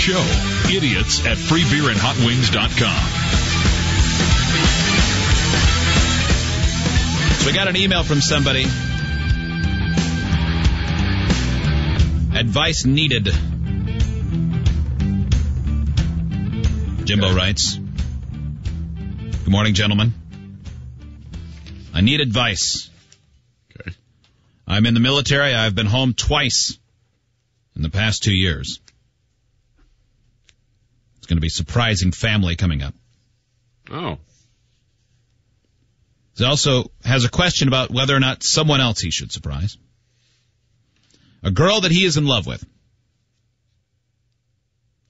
show. Idiots at freebeerandhotwings.com. So we got an email from somebody. Advice needed. Jimbo writes, good morning, gentlemen. I need advice. Okay. I'm in the military. I've been home twice in the past 2 years. It's going to be surprising family coming up. Oh. He also has a question about whether or not someone else he should surprise. A girl that he is in love with.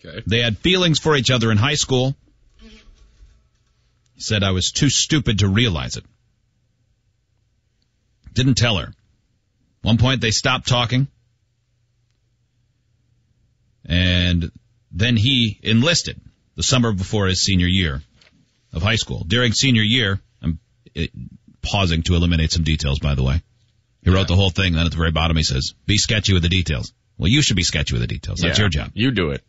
Okay. They had feelings for each other in high school. He said, I was too stupid to realize it. Didn't tell her. One point they stopped talking. And then he enlisted the summer before his senior year of high school. During senior year, I'm pausing to eliminate some details, by the way. He wrote the whole thing, then at the very bottom he says, be sketchy with the details. Well, you should be sketchy with the details. That's your job. You do it.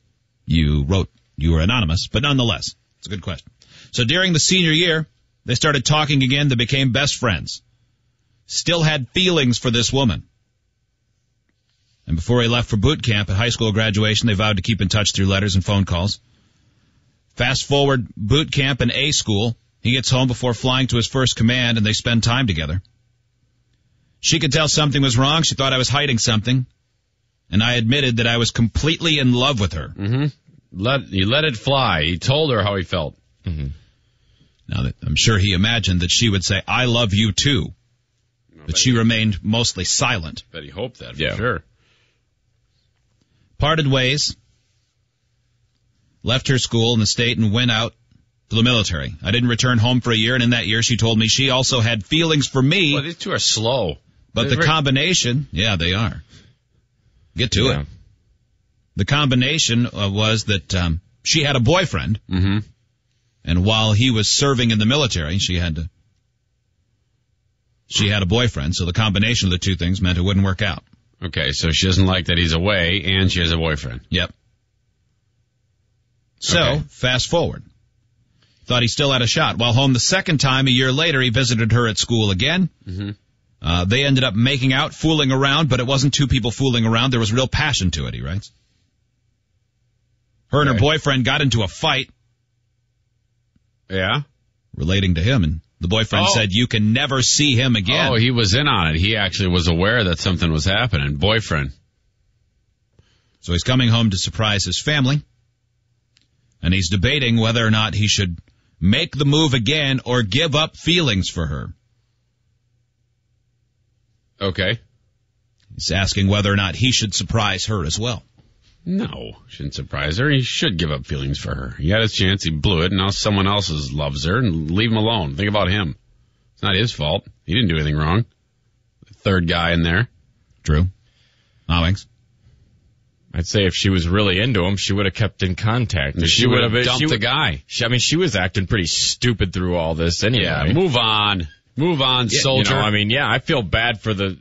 You were anonymous, but nonetheless, it's a good question. So during the senior year, they started talking again. They became best friends. Still had feelings for this woman. And before he left for boot camp at high school graduation, they vowed to keep in touch through letters and phone calls. Fast forward boot camp and A school. He gets home before flying to his first command, and they spend time together. She could tell something was wrong. She thought I was hiding something. And I admitted that I was completely in love with her. Mm-hmm. You let it fly. He told her how he felt. Mm-hmm. Now, that I'm sure he imagined that she would say, I love you too. But she remained mostly silent. Bet he hoped that for sure. Parted ways. Left her school in the state and went out to the military. I didn't return home for a year, and in that year she told me she also had feelings for me. Well, these two are slow. But the combination, they are. Get to it. The combination was that she had a boyfriend, and while he was serving in the military, she had a boyfriend, so the combination of the two things meant it wouldn't work out. Okay, so she doesn't like that he's away, and she has a boyfriend. Yep. So, fast forward. Thought he still had a shot. While home the second time, a year later, he visited her at school again. They ended up making out, fooling around, but it wasn't two people fooling around. There was real passion to it, he writes. Her and her boyfriend got into a fight. Yeah? Relating to him, and the boyfriend said, you can never see him again. Oh, he was in on it. He actually was aware that something was happening. Boyfriend. So he's coming home to surprise his family, and he's debating whether or not he should make the move again or give up feelings for her. Okay. He's asking whether or not he should surprise her as well. No, shouldn't surprise her. He should give up feelings for her. He had his chance, he blew it, and now someone else loves her, and leave him alone. Think about him. It's not his fault. He didn't do anything wrong. The third guy in there. True. Owings. I'd say if she was really into him, she would have kept in contact. She would have dumped the guy. She was acting pretty stupid through all this anyway. Yeah, move on. Move on, soldier. I feel bad for the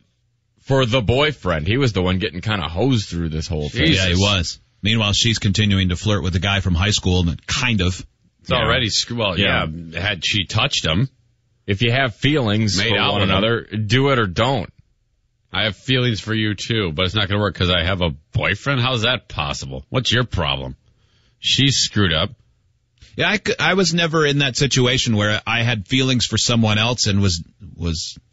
boyfriend. He was the one getting kind of hosed through this whole thing. Yeah, he was. Meanwhile, she's continuing to flirt with the guy from high school, kind of. It's already, had she touched him. If you have feelings for one another, do it or don't. I have feelings for you too, but it's not going to work because I have a boyfriend? How's that possible? What's your problem? She's screwed up. Yeah, I was never in that situation where I had feelings for someone else and was.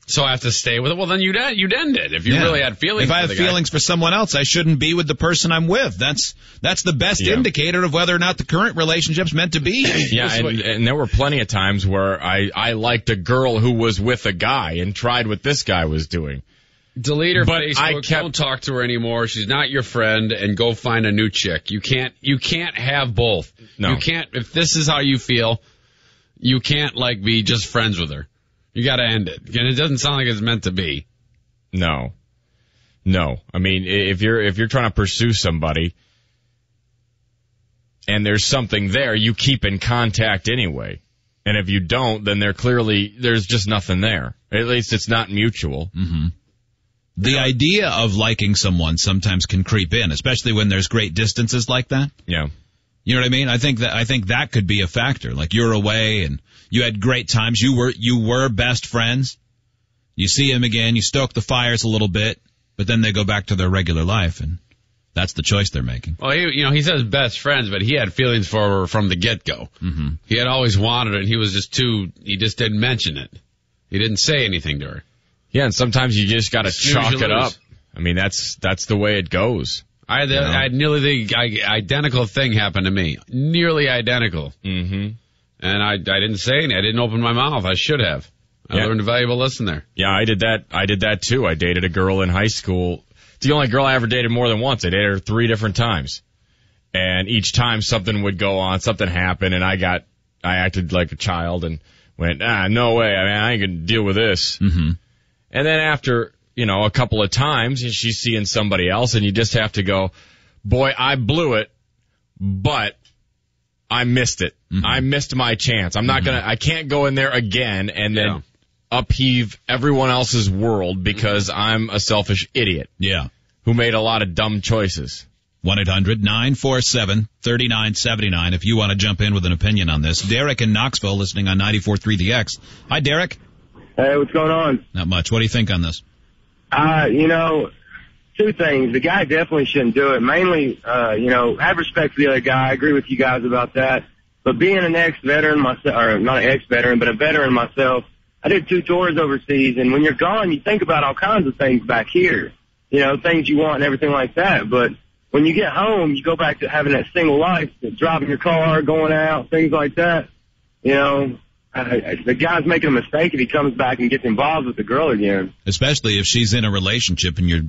So I have to stay with it? Well, then you'd end it. If you really had feelings for the guy. If I have feelings for someone else, I shouldn't be with the person I'm with. That's the best indicator of whether or not the current relationship's meant to be. Yeah, and there were plenty of times where I liked a girl who was with a guy and tried what this guy was doing. Delete her Facebook. Don't talk to her anymore. She's not your friend, and go find a new chick. You can't have both. No. You can't. If this is how you feel, you can't be just friends with her. You got to end it. And it doesn't sound like it's meant to be. No. I mean, if you're trying to pursue somebody and there's something there, you keep in contact anyway. And if you don't, then there's just nothing there. At least it's not mutual. Mm-hmm. The idea of liking someone sometimes can creep in, especially when there's great distances like that. Yeah. You know what I mean? I think that could be a factor. Like, you're away and you had great times. You were best friends. You see him again, you stoke the fires a little bit, but then they go back to their regular life, and that's the choice they're making. Well, he says best friends, but he had feelings for her from the get-go. Mm-hmm. He had always wanted it, and he just didn't mention it. He didn't say anything to her. Yeah, and sometimes you just got to chalk it up. I mean, that's the way it goes. I had nearly the identical thing happen to me. Nearly identical. Mm-hmm. And I didn't say anything. I didn't open my mouth. I should have. I learned a valuable lesson there. Yeah, I did that too. I dated a girl in high school. It's the only girl I ever dated more than once. I dated her 3 different times. And each time something would go on, something happened, and I acted like a child and went, no way. I mean, I ain't gonna deal with this. Mm-hmm. And then after, a couple of times, she's seeing somebody else, and you just have to go, boy, I blew it, but I missed it. Mm-hmm. I missed my chance. I can't go in there again and then upheave everyone else's world because I'm a selfish idiot. Yeah. Who made a lot of dumb choices. 1-800-947-3979 if you want to jump in with an opinion on this. Derek in Knoxville listening on 94.3 The X. Hi, Derek. Hey, what's going on? Not much. What do you think on this? 2 things. The guy definitely shouldn't do it. Mainly, have respect for the other guy. I agree with you guys about that. But being an ex-veteran myself, or not an ex-veteran, but a veteran myself, I did 2 tours overseas, and when you're gone, you think about all kinds of things back here. Things you want and everything like that. But when you get home, you go back to having that single life, driving your car, going out, things like that. The guy's making a mistake if he comes back and gets involved with the girl again. Especially if she's in a relationship and you're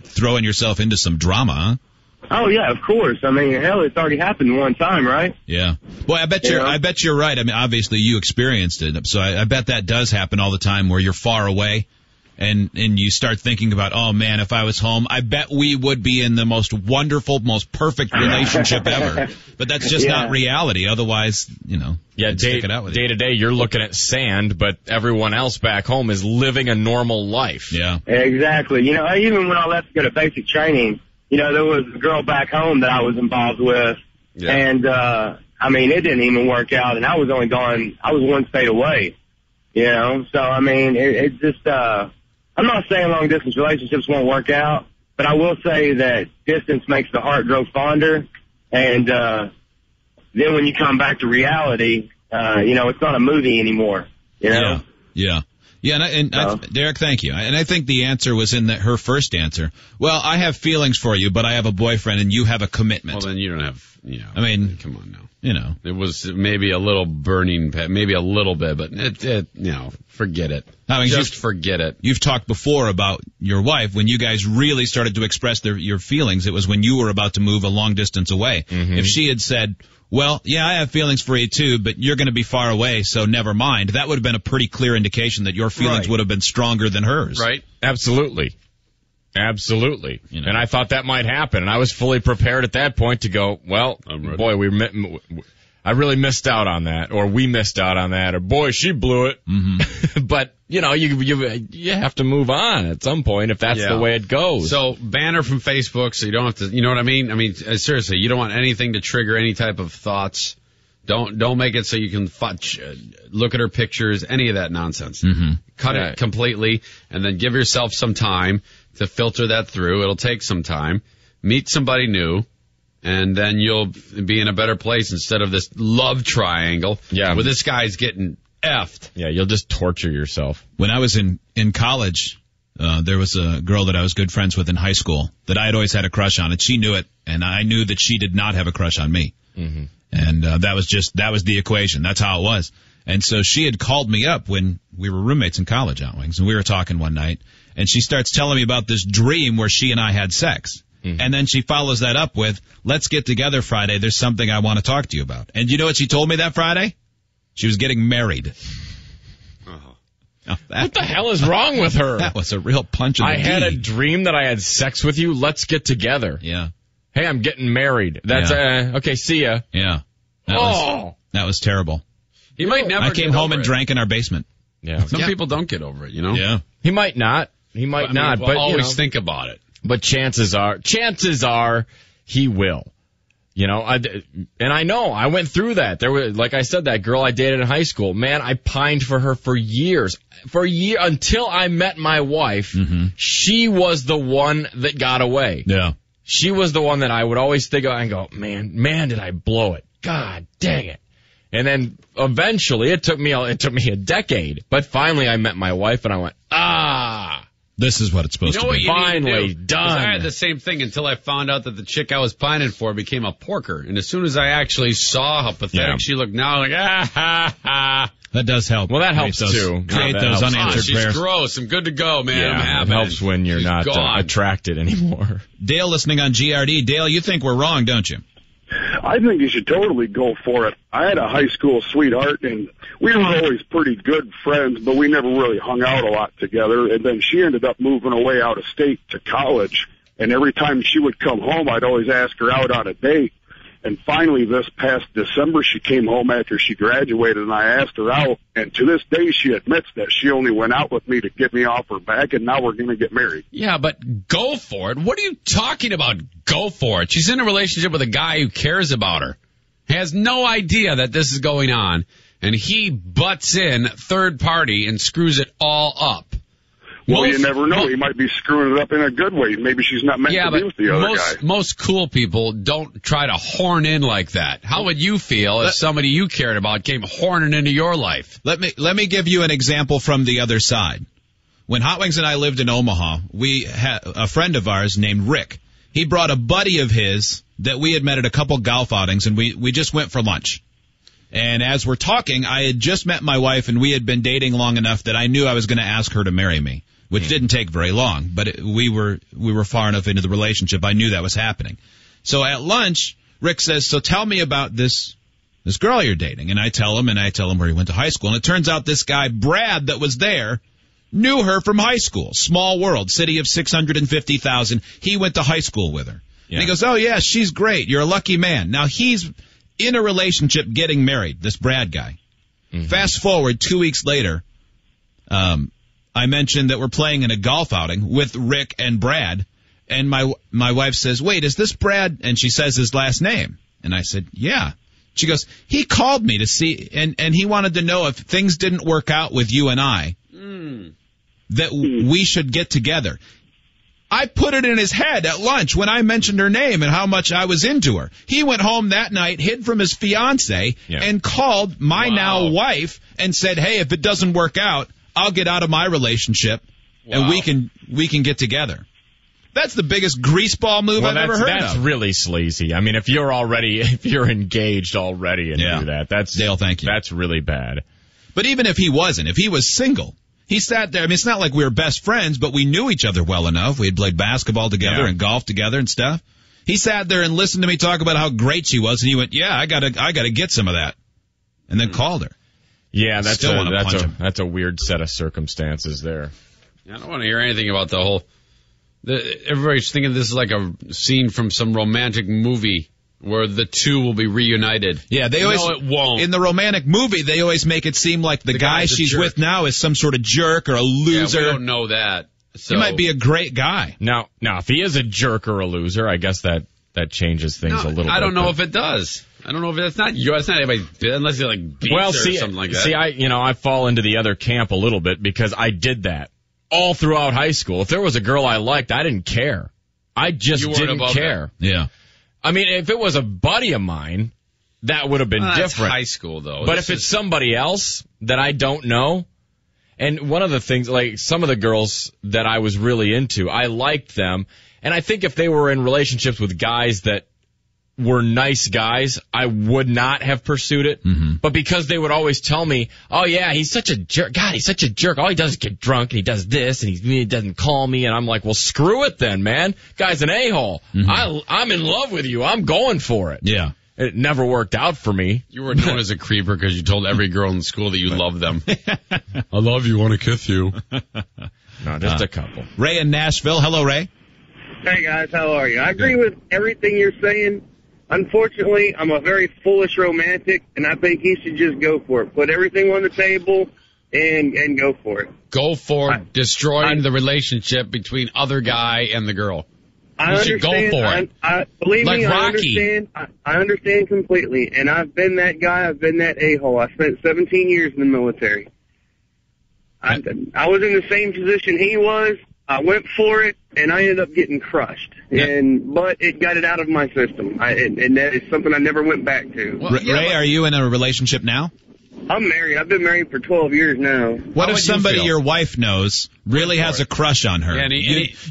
throwing yourself into some drama, huh? Oh yeah, of course. I mean, hell, it's already happened one time, right? Yeah. Well, I bet you're right. I mean, obviously you experienced it, so I bet that does happen all the time where you're far away, and you start thinking about, oh man, if I was home, I bet we would be in the most wonderful, most perfect relationship ever. But that's just not reality. Otherwise, stick it out with day to day, you're looking at sand, but everyone else back home is living a normal life. Yeah. Exactly. Even when I left to go to basic training, there was a girl back home that I was involved with, and, it didn't even work out, and I was only gone, I was 1 state away, so, it's just, I'm not saying long-distance relationships won't work out, but I will say that distance makes the heart grow fonder, and, then when you come back to reality, it's not a movie anymore, Yeah. Yeah, Derek, thank you. And I think the answer was in her first answer. Well, I have feelings for you, but I have a boyfriend, and you have a commitment. Well, then you don't have, come on now. It was maybe a little burning, maybe a little bit, but forget it. Just forget it. You've talked before about your wife. When you guys really started to express your feelings, it was when you were about to move a long distance away. Mm-hmm. If she had said, well, yeah, I have feelings for you too, but you're going to be far away, so never mind. That would have been a pretty clear indication that your feelings would have been stronger than hers. Right. Absolutely. And I thought that might happen, and I was fully prepared at that point to go, well, boy, I really missed out on that, or we missed out on that, or boy, she blew it. Mm-hmm. But, you have to move on at some point if that's the way it goes. So, ban her from Facebook so you don't have to, you know what I mean? I mean, seriously, you don't want anything to trigger any type of thoughts. Don't make it so you can look at her pictures, any of that nonsense. Mm-hmm. Cut it completely, and then give yourself some time to filter that through. It'll take some time. Meet somebody new. And then you'll be in a better place instead of this love triangle where this guy's getting effed. Yeah, you'll just torture yourself. When I was in college, there was a girl that I was good friends with in high school that I had always had a crush on, and she knew it, and I knew that she did not have a crush on me. Mm-hmm. And that was the equation. That's how it was. And so she had called me up when we were roommates in college out Wings, and we were talking one night, and she starts telling me about this dream where she and I had sex. Mm-hmm. And then she follows that up with, let's get together Friday. There's something I want to talk to you about. And you know what she told me that Friday? She was getting married. What the hell is wrong with her? That was a real punch in the teeth. I had a dream that I had sex with you. Let's get together. Yeah. Hey, I'm getting married. That's okay, see ya. Yeah. That was terrible. He might never I came home and drank in our basement. Yeah. Some people don't get over it, Yeah. He might not. But always think about it. But chances are he will. You know, I know I went through that. There was, like I said, that girl I dated in high school. Man, I pined for her for years, until I met my wife. Mm-hmm. She was the one that got away. Yeah, she was the one that I would always think of and go, man, did I blow it? God dang it! And then eventually, it took me a decade, but finally I met my wife and I went, this is what it's supposed to be. Finally done. I had the same thing until I found out that the chick I was pining for became a porker. And as soon as I actually saw how pathetic she looked now, I'm like, That does help. Well, that helps too. Create those unanswered she's prayers. She's gross. I'm good to go, man. Yeah, I'm happy. It helps when you're not attracted anymore. Dale listening on GRD. Dale, you think we're wrong, don't you? I think you should totally go for it. I had a high school sweetheart, and we were always pretty good friends, but we never really hung out a lot together. And then she ended up moving away out of state to college, and every time she would come home, I'd always ask her out on a date. And finally, this past December, she came home after she graduated, and I asked her out. And to this day, she admits that she only went out with me to get me off her back, and now we're going to get married. Yeah, but go for it. What are you talking about? Go for it. She's in a relationship with a guy who cares about her, has no idea that this is going on, and he butts in third party and screws it all up. Well, you never know. He might be screwing it up in a good way. Maybe she's not meant to be with the other guy. Most cool people don't try to horn in like that. How would you feel if somebody you cared about came horning into your life? Let me give you an example from the other side. When Hot Wings and I lived in Omaha, we had a friend of ours named Rick. He brought a buddy of his that we had met at a couple golf outings, and we just went for lunch. And as we're talking, I had just met my wife, and we had been dating long enough that I knew I was going to ask her to marry me, which didn't take very long, but we were far enough into the relationship. I knew that was happening. So at lunch, Rick says, so tell me about this girl you're dating. And I tell him where he went to high school. And it turns out this guy, Brad, that was there, knew her from high school. Small world, city of 650,000. He went to high school with her. Yeah. And he goes, oh, yeah, she's great. You're a lucky man. Now, he's in a relationship getting married, this Brad guy. Mm-hmm. Fast forward 2 weeks later, I mentioned that we're playing in a golf outing with Rick and Brad, and my wife says, wait, is this Brad? And she says his last name. And I said, yeah. She goes, he called me to see, and he wanted to know if things didn't work out with you and I, that we should get together. I put it in his head at lunch when I mentioned her name and how much I was into her. He went home that night, hid from his fiance, and called my now wife and said, hey, if it doesn't work out, I'll get out of my relationship and we can get together. That's the biggest greaseball move I've ever heard of. That's really sleazy. I mean, if you're engaged already and do that, that's Dale, thank you. That's really bad. But even if he wasn't, if he was single, he sat there. I mean, it's not like we were best friends, but we knew each other well enough. We had played basketball together and golf together and stuff. He sat there and listened to me talk about how great she was, and he went, "Yeah, I gotta get some of that," and then called her. Yeah, that's a weird set of circumstances there. I don't want to hear anything about the whole. Everybody's thinking this is like a scene from some romantic movie where the two will be reunited. Yeah, they always. No, it won't. In the romantic movie, they always make it seem like the guy she's with now is some sort of jerk or a loser. Yeah, we don't know that. So. He might be a great guy. Now, if he is a jerk or a loser, I guess that changes things a little bit. I don't know if it does. I don't know if it's not you. It's not anybody, unless he like beats her or something like that. See, I fall into the other camp a little bit because I did that all throughout high school. If there was a girl I liked, I didn't care. I just didn't care. That. Yeah. I mean, if it was a buddy of mine, that would have been different. That's high school, though. But if it's somebody else that I don't know, and one of the things, like some of the girls that I was really into, I liked them, and I think if they were in relationships with guys that were nice guys, I would not have pursued it. Mm-hmm. But because they would always tell me, oh yeah, he's such a jerk. God, he's such a jerk. All he does is get drunk and he does this and he doesn't call me. And I'm like, well, screw it then, man. Guy's an a-hole. Mm-hmm. I'm in love with you. I'm going for it. Yeah. It never worked out for me. You were known as a creeper because you told every girl in school that you love them. I love you, want to kiss you. No, just a couple. Ray in Nashville. Hello, Ray. Hey, guys. How are you? I agree with everything you're saying. Unfortunately, I'm a very foolish romantic, and I think he should just go for it. Put everything on the table and go for it. Go for destroying the relationship between other guy and the girl. I You should go for it. Believe Like me, Rocky. I understand completely. And I've been that guy. I've been that a-hole. I spent 17 years in the military. I was in the same position he was. I went for it, and I ended up getting crushed. Yeah. But it got it out of my system. And that is something I never went back to. Well, Ray, are you in a relationship now? I'm married. I've been married for 12 years now. What if would you somebody feel? your wife knows really has a crush on her? Yeah, and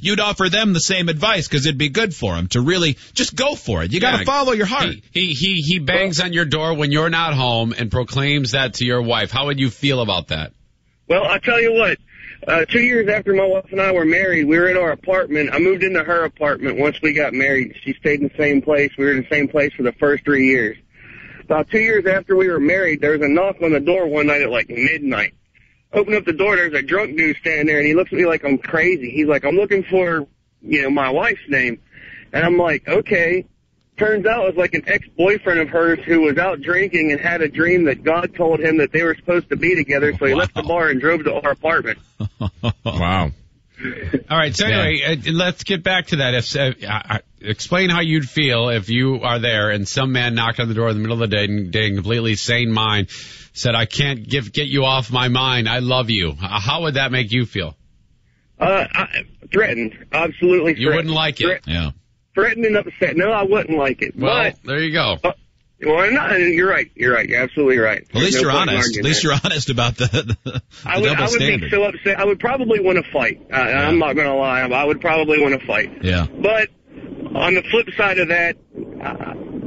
You'd offer them the same advice because it'd be good for them to really just go for it. You got to follow your heart. He bangs on your door when you're not home and proclaims that to your wife. How would you feel about that? Well, I'll tell you what. 2 years after my wife and I were married, we were in our apartment. I moved into her apartment once we got married. She stayed in the same place. We were in the same place for the first 3 years. About 2 years after we were married, there was a knock on the door one night at like midnight. Open up the door, there's a drunk dude standing there, and he looks at me like I'm crazy. He's like, I'm looking for, my wife's name. And I'm like, okay. Turns out it was like an ex-boyfriend of hers who was out drinking and had a dream that God told him that they were supposed to be together, so he left the bar and drove to our apartment. Wow. All right. So anyway, let's get back to that. Explain how you'd feel if you are there and some man knocked on the door in the middle of the day and in completely sane mind said, I can't get you off my mind. I love you. How would that make you feel? Threatened. Absolutely threatened. You wouldn't like it. Yeah. Threatened and upset. No, I wouldn't like it. Well, but, there you go. Well, no, you're right. You're absolutely right. Well, at least There's you're no point in honest. arguing At least that. you're honest about the I would standard. be so upset. I would probably want to fight. I'm not going to lie. I would probably want to fight. Yeah. But on the flip side of that,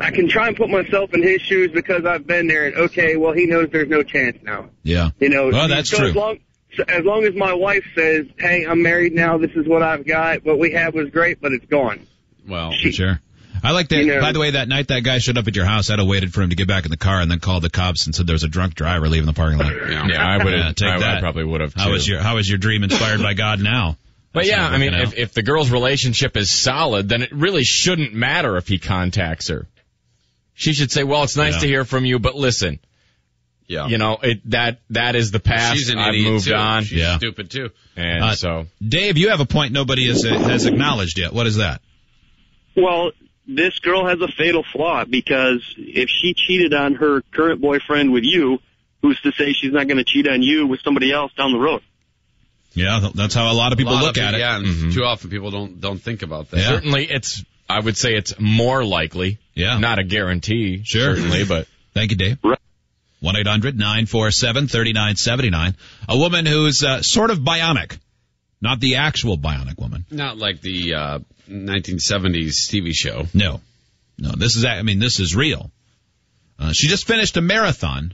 I can try and put myself in his shoes because I've been there. And okay, well, he knows there's no chance now. Yeah. Well, that's so true. As long as my wife says, hey, I'm married now, this is what I've got, what we had was great, but it's gone. Well, Sure. I like that. By the way, that night that guy showed up at your house, I'd have waited for him to get back in the car and then called the cops and said there was a drunk driver leaving the parking lot. Yeah, I would have. Take that. I probably would have too. How is your dream inspired by God now? But That's yeah, not I mean, working out. if the girl's relationship is solid, then it really shouldn't matter if he contacts her. She should say, well, it's nice to hear from you, but listen. yeah. That is the past. She's an I've idiot moved too. on. She's stupid too. And so. Dave, you have a point nobody has acknowledged yet. What is that? Well, this girl has a fatal flaw because if she cheated on her current boyfriend with you, who's to say she's not going to cheat on you with somebody else down the road? Yeah, that's how a lot of people look at it. Yeah, and too often people don't think about that. Yeah. Certainly, I would say it's more likely. Yeah. Not a guarantee. Sure. Certainly, but. Thank you, Dave. Right. 1-800-947-3979. A woman who's sort of bionic. Not the actual bionic woman. Not like the 1970s TV show. No, this is real. She just finished a marathon